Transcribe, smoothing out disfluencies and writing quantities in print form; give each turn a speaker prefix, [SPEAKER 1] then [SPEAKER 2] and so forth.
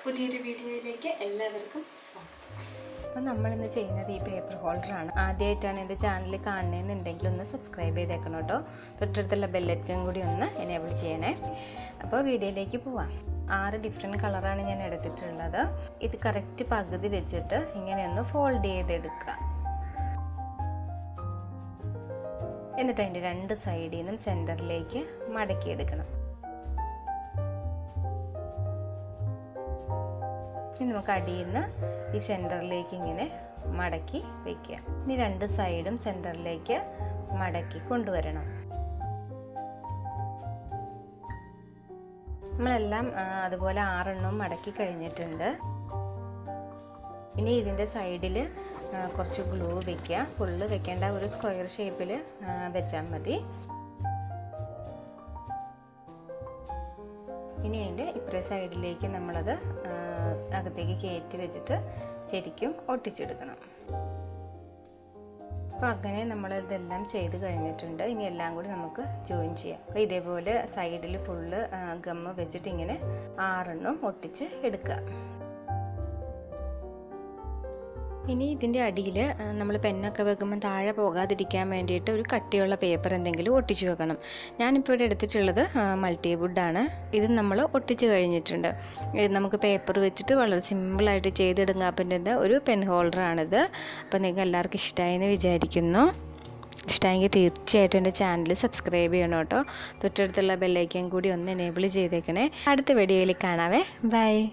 [SPEAKER 1] പുതിയൊരു വീഡിയോയിലേക്ക് എല്ലാവർക്കും സ്വാഗതം.
[SPEAKER 2] അപ്പോൾ നമ്മളിന്ന് ചെയ്യുന്നത് ഈ പേപ്പർ ഹോൾഡറാണ്. ആദ്യമായിട്ടാണ് എൻ്റെ ചാനൽ കാണണമെന്നുണ്ടെങ്കിൽ ഒന്ന് സബ്സ്ക്രൈബ് ചെയ്തേക്കണം കേട്ടോ. തൊട്ടടുത്തുള്ള ബെല്ലൈക്കൺ കൂടി ഒന്ന് എനേബിൾ ചെയ്യണേ. അപ്പോൾ വീഡിയോയിലേക്ക് പോവാം. 6 ഡിഫറെൻറ്റ് കളറാണ് ഞാൻ എടുത്തിട്ടുള്ളത്. ഇത് കറക്റ്റ് പകുതി വെച്ചിട്ട് ഇങ്ങനെയൊന്ന് ഫോൾഡ് ചെയ്തെടുക്കുക. എന്നിട്ട് അതിൻ്റെ 2 സൈഡിൽ നിന്നും സെൻറ്ററിലേക്ക് മടക്കിയെടുക്കണം. ഇനി നമുക്ക് അടിയിൽ നിന്ന് ഈ സെൻറ്ററിലേക്ക് ഇങ്ങനെ മടക്കി വയ്ക്കുക. ഇനി 2 സൈഡും സെൻറ്ററിലേക്ക് മടക്കി കൊണ്ടുവരണം. നമ്മളെല്ലാം അതുപോലെ 6 എണ്ണവും മടക്കി കഴിഞ്ഞിട്ടുണ്ട്. ഇനി ഇതിൻ്റെ സൈഡിൽ കുറച്ച് ഗ്ലൂ വയ്ക്കുക. ഫുള്ള് വെക്കേണ്ട, ഒരു സ്ക്വയർ ഷേപ്പിൽ വെച്ചാൽ മതി. ഇനി അതിൻ്റെ ഇപ്പുറേ സൈഡിലേക്ക് നമ്മളത് അകത്തേക്ക് കയറ്റി വെച്ചിട്ട് ശരിക്കും ഒട്ടിച്ചെടുക്കണം. അപ്പോൾ അങ്ങനെ നമ്മളിതെല്ലാം ചെയ്ത് കഴിഞ്ഞിട്ടുണ്ട്. ഇനി എല്ലാം കൂടി നമുക്ക് ജോയിൻ ചെയ്യാം. അപ്പോൾ ഇതേപോലെ സൈഡിൽ ഫുള്ള് ഗമ്മ് വെച്ചിട്ട് ഇങ്ങനെ 6 എണ്ണം ഒട്ടിച്ച് എടുക്കുക. ഇനി ഇതിൻ്റെ അടിയിൽ നമ്മൾ പെന്നൊക്കെ വെക്കുമ്പോൾ താഴെ പോകാതിരിക്കാൻ വേണ്ടിയിട്ട് ഒരു കട്ടിയുള്ള പേപ്പർ എന്തെങ്കിലും ഒട്ടിച്ച് വെക്കണം. ഞാനിപ്പോൾ ഇവിടെ എടുത്തിട്ടുള്ളത് മൾട്ടിവുഡാണ്. ഇത് നമ്മൾ ഒട്ടിച്ച് കഴിഞ്ഞിട്ടുണ്ട്. ഇത് നമുക്ക് പേപ്പർ വെച്ചിട്ട് വളരെ സിമ്പിളായിട്ട് ചെയ്തെടുക്കാൻ പറ്റുന്ന ഒരു പെൻ ഹോൾഡറാണിത്. അപ്പോൾ നിങ്ങൾക്ക് എല്ലാവർക്കും ഇഷ്ടമായെന്ന് വിചാരിക്കുന്നു. ഇഷ്ടമെങ്കിൽ തീർച്ചയായിട്ടും എൻ്റെ ചാനൽ സബ്സ്ക്രൈബ് ചെയ്യണം കേട്ടോ. തൊട്ടടുത്തുള്ള ബെല്ലൈക്കൻ കൂടി ഒന്ന് എനേബിൾ ചെയ്തേക്കണേ. അടുത്ത വീഡിയോയിൽ കാണാവേ. ബൈ.